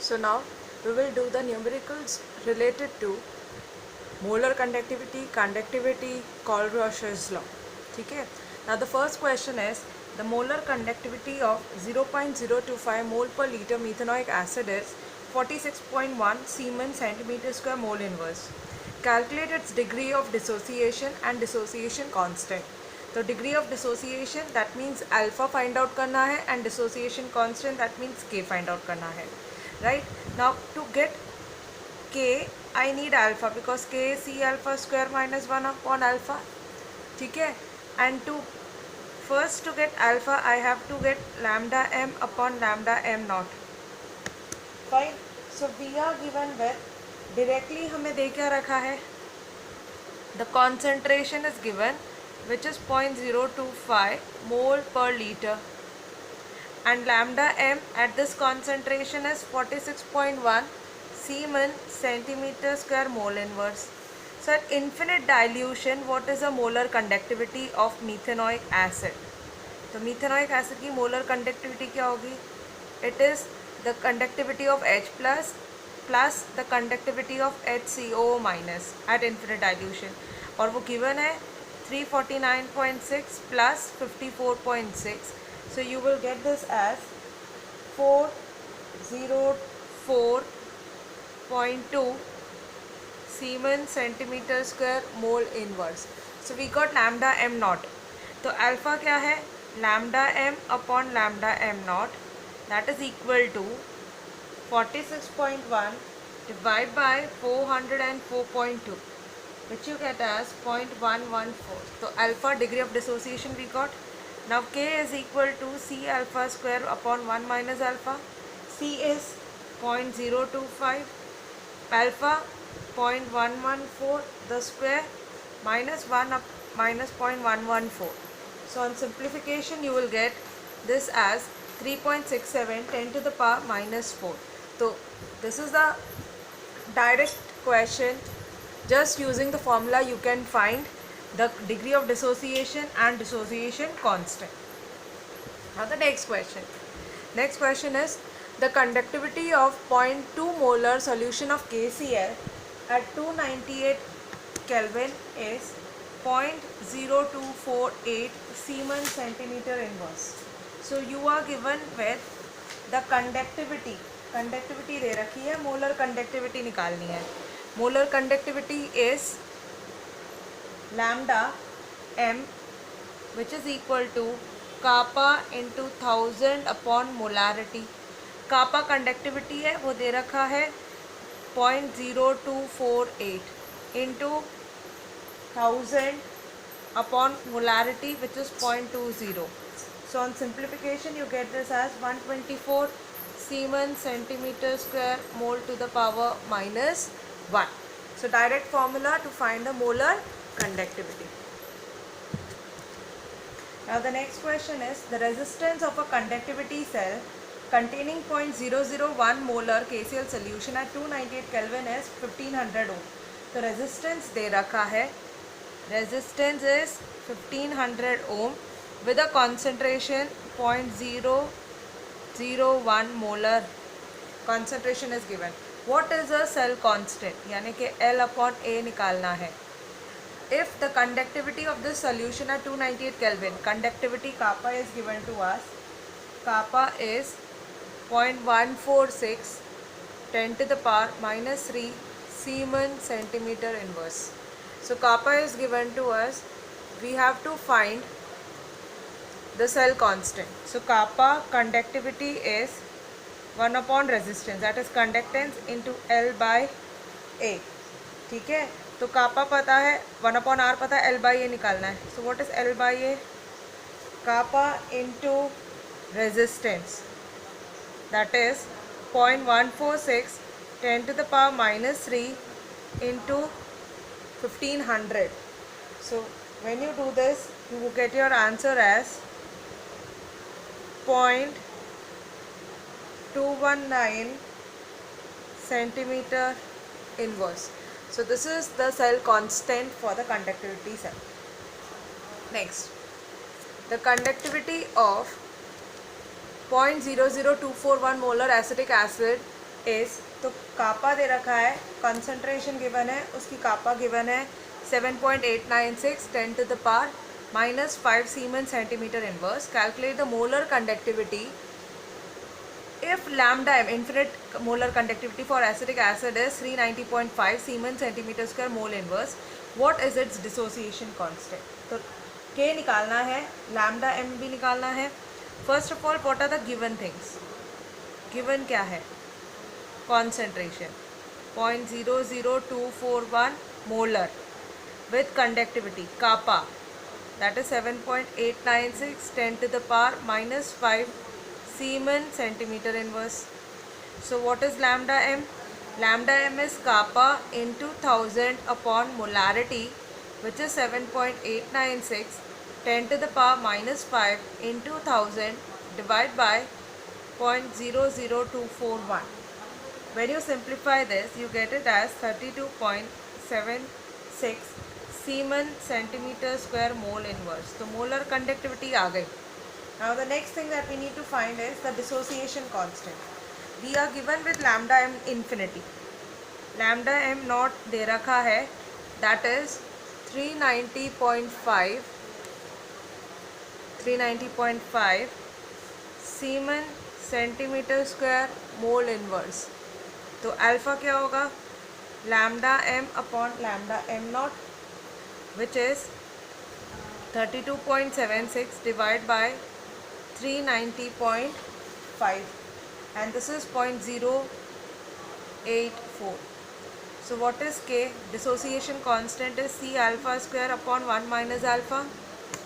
So now we will do the numericals related to molar conductivity, Colruysch's law. Okay? Now the first question is the molar conductivity of 0.025 mole per liter methanoic acid is 46.1 Siemens centimeter square mole inverse. Calculate its degree of dissociation and dissociation constant. तो degree of dissociation that means alpha find out करना है and dissociation constant that means k find out करना है. Right? Now to get k I need alpha because k is c alpha square minus 1 upon alpha. ठीक है? And to first to get alpha I have to get lambda m upon lambda m naught. Fine. So we are given with directly हमें दे क्या रखा है? The concentration is given which is 0.025 mole per liter and lambda m at this concentration is 46.1 Siemens centimeter square mole inverse. So at infinite dilution what is the molar conductivity of methanoic acid? तो methanoic acid की molar conductivity क्या होगी? It is the conductivity of H plus the conductivity of HCO minus at infinite dilution और वो given है 349.6 plus 54.6. So you will get this as 404.2 Siemens centimeter square mole inverse. So we got lambda m naught. तो alpha क्या है? Lambda m upon lambda m naught that is equal to 46.1 divided by 404.2 which you get as 0.114. So alpha degree of dissociation we got. Now k is equal to c alpha square upon 1 minus alpha. C is 0.025, alpha 0.114, the square minus 1 up minus 0.114. So on simplification you will get this as 3.67 10 to the power minus 4. So this is the direct question. Just using the formula you can find the degree of dissociation and dissociation constant. Now the next question. Next question is the conductivity of 0.2 molar solution of KCl at 298 Kelvin is 0.0248 Siemens centimeter inverse. So you are given with the conductivity दे रखी है, molar conductivity निकालनी है. Molar conductivity is lambda m which is equal to kappa into 1000 upon molarity. kappa conductivity है वो दे रखा है 0.0248 into 1000 upon molarity which is 0.20. So on simplification you get this as 124 Siemens centimeter square mole to the power minus 1. So direct formula to find the molar conductivity. Now the next question is the resistance of a conductivity cell containing 0.001 molar KCl solution at 298 Kelvin is 1500 ohm. तो resistance दे रखा है, resistance is 1500 ohm with a concentration 0.001 molar concentration is given. What is a cell constant? यानी कि L upon A निकालना है. If the conductivity of this solution at 298 Kelvin, conductivity kappa is given to us. Kappa is 0.146 10 to the power minus 3 Siemens centimeter inverse. So kappa is given to us. We have to find the cell constant. So kappa conductivity is 1 upon resistance, that is conductance into L by A. ठीक है, तो kappa पता है, 1 upon R पता है, L by A निकालना है. So what is L by A? Kappa into resistance, that is 0.146 10 to the power minus 3 into 1500. So when you do this you will get your answer as 0.219 centimeter inverse. So this is the cell constant for the conductivity cell. Next, the conductivity of 0.00241 molar acetic acid is, तो कापा दे रखा है, concentration given है, उसकी कापा given है 7.896 10 to the power minus 5 Siemens centimeter inverse. Calculate the molar conductivity if lambda m, infinite molar conductivity for acetic acid is 390.5 Siemens centimeter square mole inverse. What is its dissociation constant? तो k निकालना है, lambda m भी निकालना है. First of all, what are the given things? Given क्या है? Concentration 0.00241 molar with conductivity kappa, that is 7.896 10 to the power minus 5 Siemens centimeter inverse. So what is lambda m? Lambda m is kappa into 1000 upon molarity, which is 7.896 10 to the power minus 5 into 1000 divided by 0.00241. When you simplify this, you get it as 32.76 Siemens centimeter square mole inverse. So molar conductivity आ गई. Now the next thing that we need to find is the dissociation constant. We are given with lambda m infinity. Lambda m naught दे रखा है, that is 390.5 Siemens centimeter square mole inverse. तो alpha क्या होगा? Lambda M upon lambda M naught, which is 32.76 divide by 390.5 and this is 0.084. So what is K? Dissociation constant is C alpha square upon 1 minus alpha,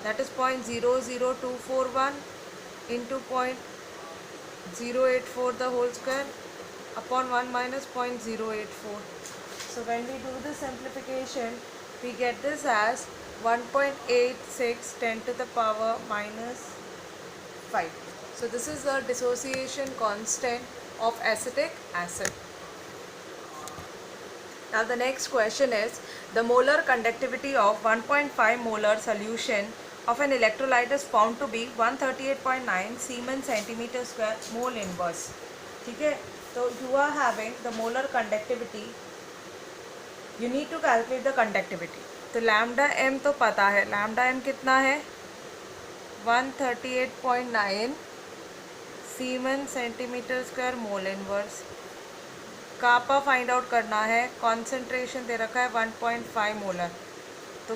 that is 0.00241 into 0.084 the whole square upon 1 minus 0.084. So when we do the simplification, we get this as 1.86 10 to the power minus 5. So this is the dissociation constant of acetic acid. Now the next question is the molar conductivity of 1.5 molar solution of an electrolyte is found to be 138.9 Siemens centimeter square mole inverse. ठीक है, so you are having the molar conductivity, you need to calculate the conductivity. तो lambda m तो पता है, lambda m कितना है? 138.9 Siemens centimeter square mole inverse. Kappa find out करना है, कॉन्सेंट्रेशन दे रखा है 1.5 मोलर, तो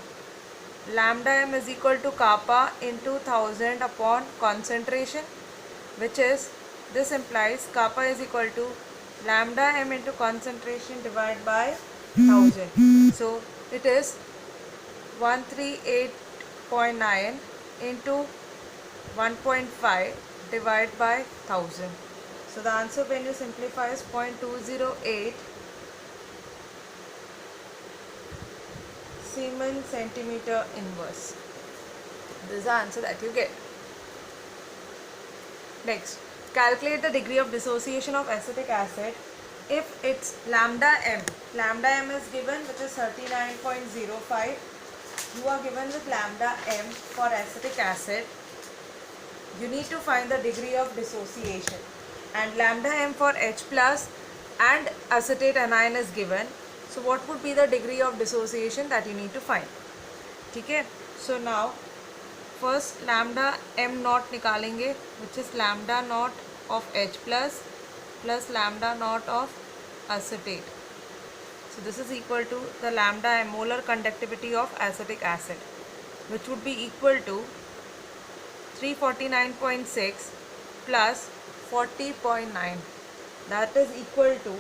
lambda M is equal to kappa into 1000 upon concentration, which is this implies kappa is equal to lambda m into concentration divided by 1000. So it is 138.9 into 1.5 divided by 1000. So the answer when you simplify is 0.208 Siemens centimeter inverse. This is the answer that you get. Next, calculate the degree of dissociation of acetic acid if its lambda m. Lambda m is given, which is 39.05. You are given with lambda m for acetic acid. You need to find the degree of dissociation, and lambda m for H plus and acetate anion is given. So what would be the degree of dissociation that you need to find? ठीक है, so now first lambda m naught निकालेंगे, which is lambda naught of H plus lambda naught of acetate. So this is equal to the lambda m molar conductivity of acetic acid, which would be equal to 349.6 plus 40.9, that is equal to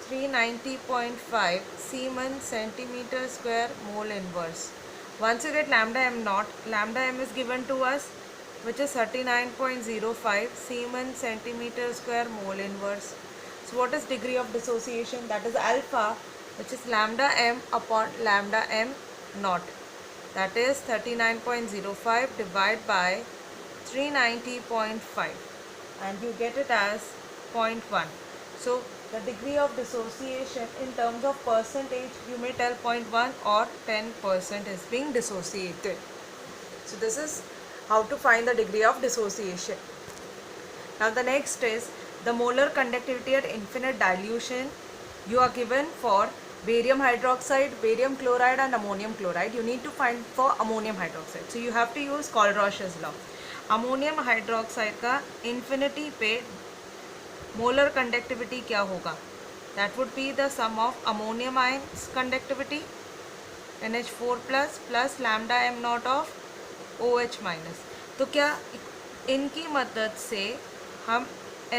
390.5 Siemens centimeter square mole inverse. Once you get lambda m naught, lambda m is given to us, which is 39.05 Siemens centimeter square mole inverse. So what is degree of dissociation? That is alpha, which is lambda m upon lambda m naught, that is 39.05 divided by 390.5, and you get it as 0.1. So the degree of dissociation in terms of percentage, you may tell 0.1 or 10% is being dissociated. So this is how to find the degree of dissociation. Now the next is the molar conductivity at infinite dilution you are given for barium hydroxide, barium chloride and ammonium chloride. You need to find for ammonium hydroxide. So you have to use Colrausch's law. Ammonium hydroxide का infinity पे molar conductivity क्या होगा? That would be the sum of ammonium ions conductivity NH4 plus lambda m naught of OH minus. तो क्या इनकी मदद से हम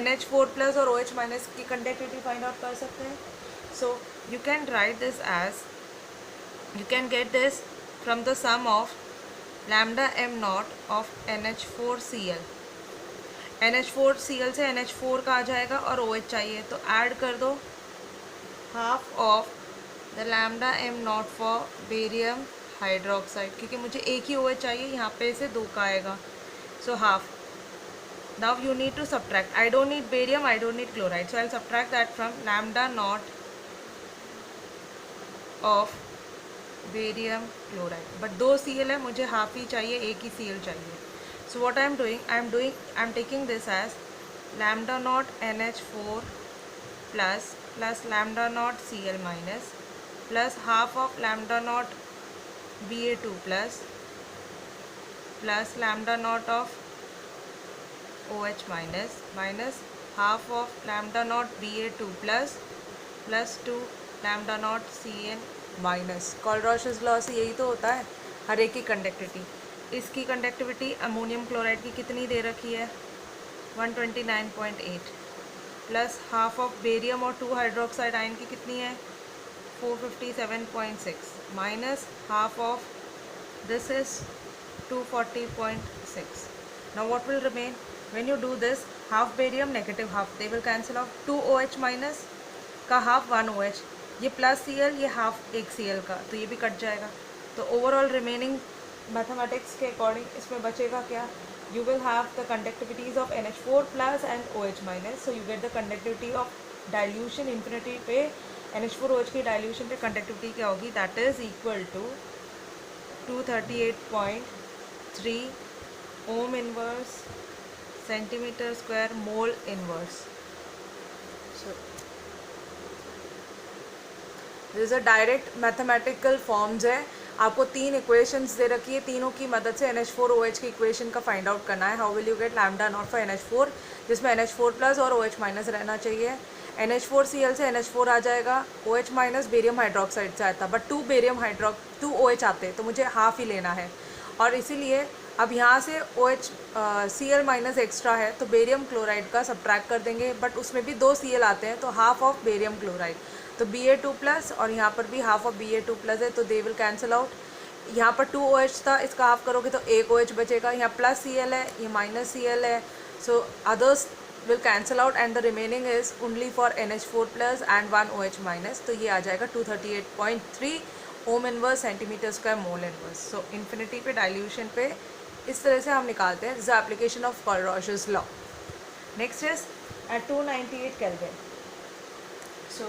NH4 plus और OH minus की conductivity find out कर सकते हैं? So you can write this as, you can get this from the sum of lambda m naught of NH4Cl. NH4Cl से NH4 का आ जाएगा और OH चाहिए तो ऐड कर दो half of the lambda m not for barium hydroxide, क्योंकि मुझे एक ही OH चाहिए, यहाँ पे से 2 का आएगा, so half. Now you need to subtract. I don't need barium, I don't need chloride, so I will subtract that from lambda naught of barium chloride. But 2 Cl है, मुझे हाफ ही चाहिए, एक ही Cl चाहिए. So what I am taking this as lambda naught NH4 plus lambda naught Cl minus plus half of lambda naught Ba2 plus lambda naught of OH minus half of lambda naught Ba2 plus 2 lambda naught Cn minus. Colrausch's law से यही तो होता है हर एक की conductivity. इसकी conductivity ammonium chloride की कितनी दे रखी है? 129.8 प्लस हाफ ऑफ बेरियम और 2 हाइड्रोक्साइड आयन की कितनी है? 457.6 minus half of this is 240.6. Now what will remain when you do this? Half barium negative half, they will cancel of. 2 OH minus का हाफ 1 OH, ये plus Cl, ये half एक Cl का, तो ये भी कट जाएगा. तो ओवरऑल रिमेनिंग मैथमेटिक्स के अकॉर्डिंग इसमें बचेगा क्या? You will have the conductivities of NH4 plus and OH minus. So you get the conductivity of dilution infinity पे NH4 OH की dilution पे conductivity क्या होगी? That is equal to 238.3 ohm inverse centimeter square mole inverse. So this is a direct mathematical forms है. आपको 3 equations दे रखी है, तीनों की मदद से NH4OH की इक्वेशन का फाइंड आउट करना है. How will you get lambda naught for NH4, जिसमें NH4 प्लस और OH माइनस रहना चाहिए. NH4Cl से NH4 आ जाएगा, OH माइनस बेरियम हाइड्रोक्साइड से आता, बट 2 OH आते तो मुझे हाफ ही लेना है. और इसीलिए अब यहाँ से OH Cl माइनस एक्स्ट्रा है तो बेरियम क्लोराइड का सब्ट्रैक्ट कर देंगे, बट उसमें भी 2 Cl आते हैं तो हाफ ऑफ बेरियम क्लोराइड, तो Ba2 प्लस और यहाँ पर भी हाफ ऑफ Ba2 प्लस है तो दे विल कैंसिल आउट. यहाँ पर 2 OH था, इसका हाफ करोगे तो 1 OH बचेगा. यहाँ प्लस Cl है, ये माइनस Cl है, so others will cancel out and the remaining is only for NH4 plus and 1 OH minus. तो ये आ जाएगा 238.3 ohm inverse centimetre square mole inverse. So infinity पे डाइल्यूशन पे इस तरह से हम निकालते हैं. This is application of Colrausch's law. Next is at 298 Kelvin. So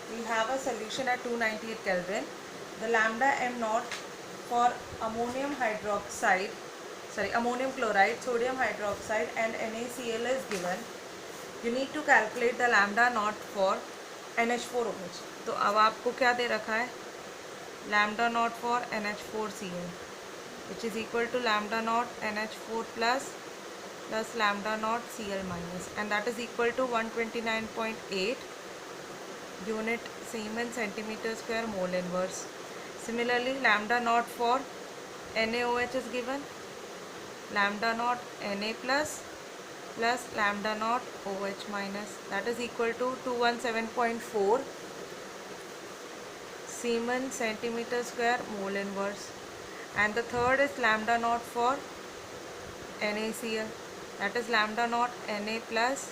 we have a solution at 298 Kelvin. The lambda m naught for ammonium chloride, sodium hydroxide and NaCl is given. You need to calculate the lambda naught for NH4OH. तो अब आपको क्या दे रखा है? lambda naught for NH4Cl, which is equal to lambda naught NH4 plus lambda naught Cl minus, and that is equal to 129.8 unit Siemens centimeter square mole inverse. Similarly, lambda naught for NaOH is given, lambda naught Na plus lambda naught OH minus, that is equal to 217.4 Siemens centimeter square mole inverse. And the third is lambda naught for NaCl, that is lambda naught Na plus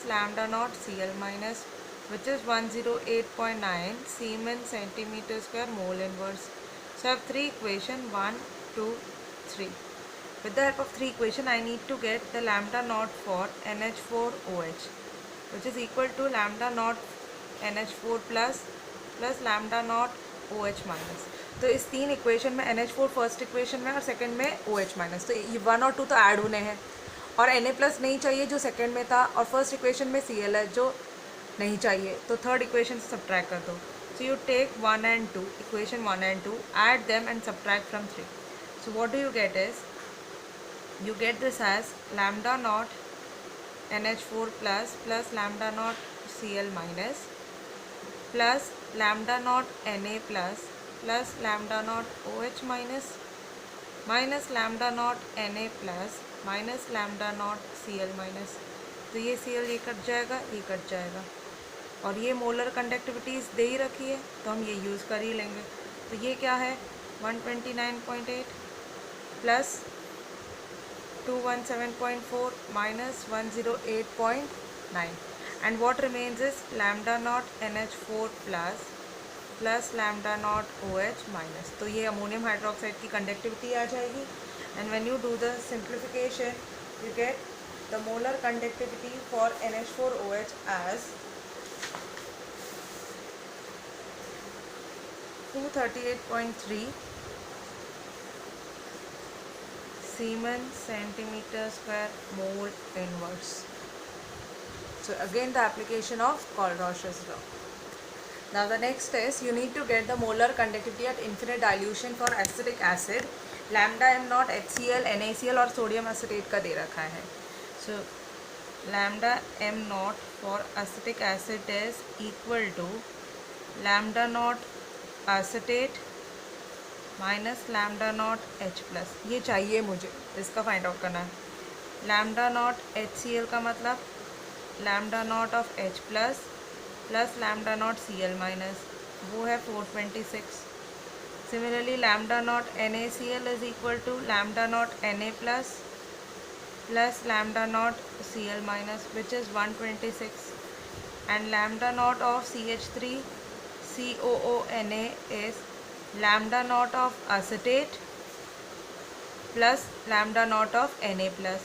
lambda naught Cl minus, which is 108.9 Siemens centimeter square mole inverse. So I have 3 equations, 1, 2, 3. With the help of 3 equations, I need to get the lambda naught for NH4OH, which is equal to lambda naught NH4 plus lambda naught OH minus. तो इस 3 equation में NH4 first equation में और second में OH minus, तो ये 1 और 2 तो ऐड होने हैं. और Na+ नहीं चाहिए जो सेकेंड में था, और फर्स्ट इक्वेशन में Cl है जो नहीं चाहिए, तो थर्ड इक्वेशन से सब्ट्रैक्ट कर दो. So you take 1 and 2, equation 1 and 2, add them and subtract from 3. So what do you get is, you get this as lambda naught NH4 plus lambda naught Cl minus plus lambda naught Na plus lambda naught OH minus lambda naught Na plus minus lambda naught Cl minus. तो ये Cl ये cut जाएगा, ये cut जाएगा, और ये molar conductivities दे ही रखी है तो हम ये यूज़ कर ही लेंगे. तो ये क्या है 129.8 plus 217.4 minus 108.9, and what remains is lambda naught NH4 plus lambda naught OH minus. तो ये अमोनियम हाइड्रोक्साइड की कंडक्टिविटी आ जाएगी. And when you do the simplification you get the molar conductivity for NH4OH as 238.3 Siemens centimeter square mole inverse. So again the application of Kohlrausch's law. Now the next is, you need to get the molar conductivity at infinite dilution for acetic acid. Lambda m naught HCl, NaCl और sodium acetate का दे रखा है. So lambda m naught for acetic acid is equal to lambda naught acetate minus lambda naught H plus. ये चाहिए मुझे, इसका find out करना है. लैम्डा नॉट HCl का मतलब lambda naught of H plus plus lambda naught Cl minus, वो है 426. Similarly lambda naught NaCl is equal to lambda naught Na plus plus lambda naught Cl minus which is 126, and lambda naught of CH3 COONA is lambda naught of acetate plus lambda naught of Na plus,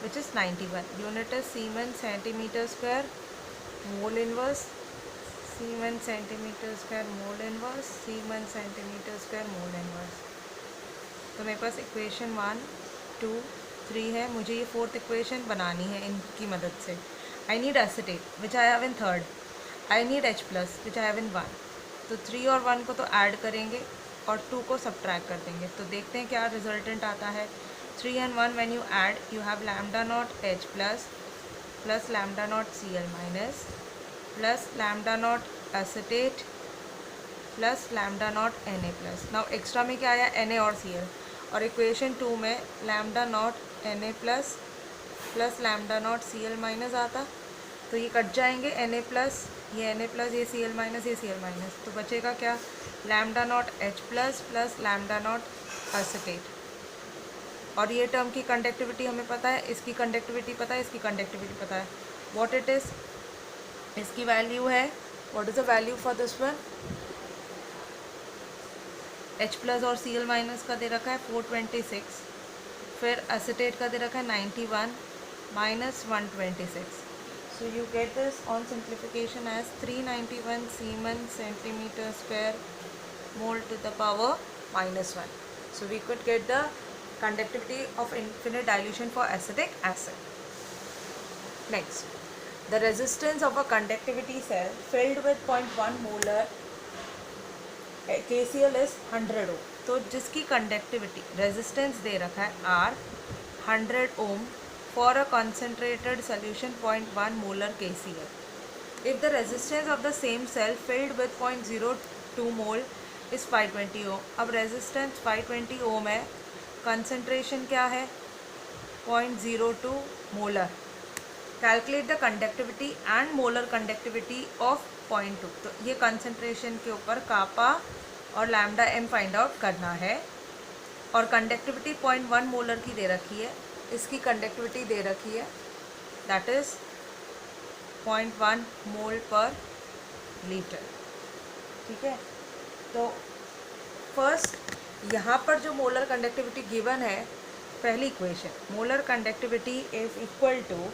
which is 91. Unit is Siemens centimeter square mole inverse. Siemens centimeter square mole inverse. Siemens centimeter square mole inverse. तो मेरे पास equation 1 2 3 है. मुझे ये fourth equation बनानी है इनकी मदद से. I need acetate which I have in third. I need H plus which I have in 1. तो 3 और 1 को तो ऐड करेंगे और 2 को सब्ट्रैक्ट कर देंगे. तो देखते हैं क्या रिजल्टेंट आता है. 3 and 1 when you add you have lambda naught H plus plus lambda naught Cl minus plus lambda not acetate plus lambda naught Na plus. Now extra में क्या आया Na और Cl, और इक्वेशन 2 में lambda naught Na plus plus lambda naught Cl minus आता. तो ये cut जाएंगे Na प्लस ये Na प्लस ये Cl माइनस ये Cl माइनस. तो बचेगा क्या lambda naught H plus plus lambda not acetate. और ये टर्म की कंडक्टिविटी हमें पता है, इसकी कंडक्टिविटी पता है, इसकी कंडक्टिविटी पता है. व्हाट इट इज़, इसकी वैल्यू है, what is the value for this one. H plus और Cl माइनस का दे रखा है 426, फिर एसिटेट का दे रखा है 91 minus 126. So you get this on simplification as 391 Siemens centimeter square mole to the power minus 1. So we could get the conductivity of infinite dilution for acetic acid. Next, the resistance of a conductivity cell filled with 0.1 molar KCl is 100 ohm. तो जिसकी conductivity resistance दे रखा है R 100 ohm for a concentrated solution 0.1 molar KCl. If the resistance of the same cell filled with 0.02 mole is 520 ohm. अब resistance 520 ohm है, concentration क्या है 0.02 molar. Calculate the conductivity and molar conductivity of 0.2. तो ये concentration के ऊपर कापा और lambda m find out करना है. और कंडक्टिविटी 0.1 मोलर की दे रखी है, इसकी कंडक्टिविटी दे रखी है दैट इज़ 0.1 मोल पर लीटर. ठीक है, तो फर्स्ट यहाँ पर जो मोलर कंडक्टिविटी गिवन है, पहली equation molar conductivity is equal to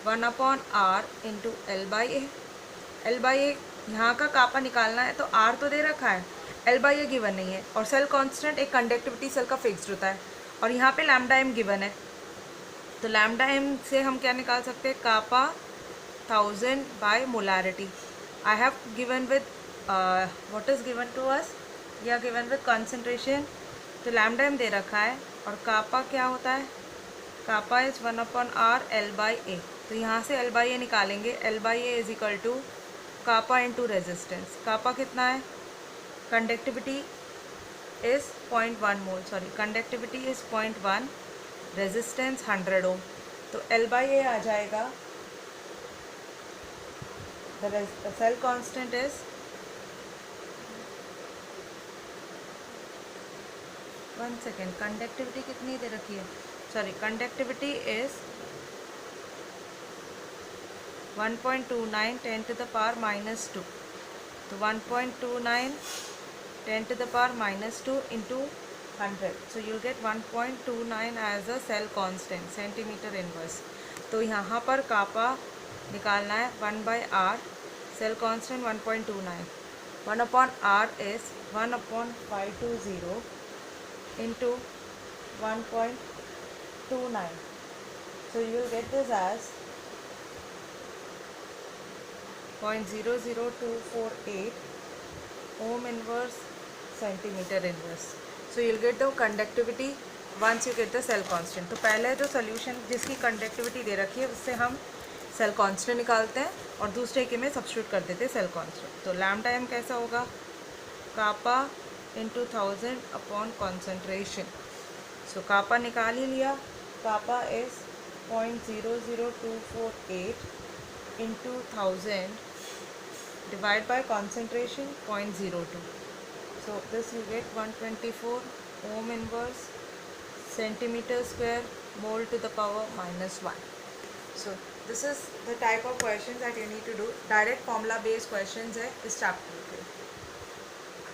1/r into L/A. L/A यहाँ का कापा निकालना है तो R तो दे रखा है, L/A गिवन नहीं है. और सेल कांस्टेंट एक कंडक्टिविटी सेल का फिक्स्ड होता है, और यहाँ पे लैम्डा m गिवन है. तो लैम्डा एम से हम क्या निकाल सकते हैं, kappa 1000 by molarity. I have given with what is given to us, या गिवन विद कॉन्सेंट्रेशन. तो लैम्डा एम दे रखा है और कापा क्या होता है, कापा इज 1/r L/A. तो यहाँ से L/A निकालेंगे. L/A is equal to kappa into resistance. Kappa कितना है, conductivity is 0.1 mole, sorry conductivity is 0.1, resistance 100 ohm. तो L/A आ जाएगा, the cell constant is 1 second, conductivity कितनी दे रखी है, sorry conductivity is 1.29 10 to the power minus 2. तो 1.29 10 to the power minus 2 into 100. So you'll get 1.29 as a cell constant, centimeter inverse. तो यहाँ पर कापा निकालना है 1/r, cell constant 1.29. 1/r is 1/520 into 1.29. So you will get this as 0.00248 ohm inverse centimeter inverse. So you'll get the conductivity once you get the cell constant. तो पहले जो solution जिसकी conductivity दे रखी है उससे हम सेल कांस्टेंट निकालते हैं और दूसरे के में सब्स्टिट्यूट कर देते हैं सेल कांस्टेंट. तो लैम्डा एम कैसा होगा, कापा इंटू 1000 अपॉन कॉन्सेंट्रेशन. सो कापा निकाल ही लिया, कापा is 0.00248 into 1000 divide by concentration 0.02. So this you get 124 ohm inverse centimeter square mole to the power minus 1. So this is the type of questions that you need to do. Direct formula based questions है इस chapter के.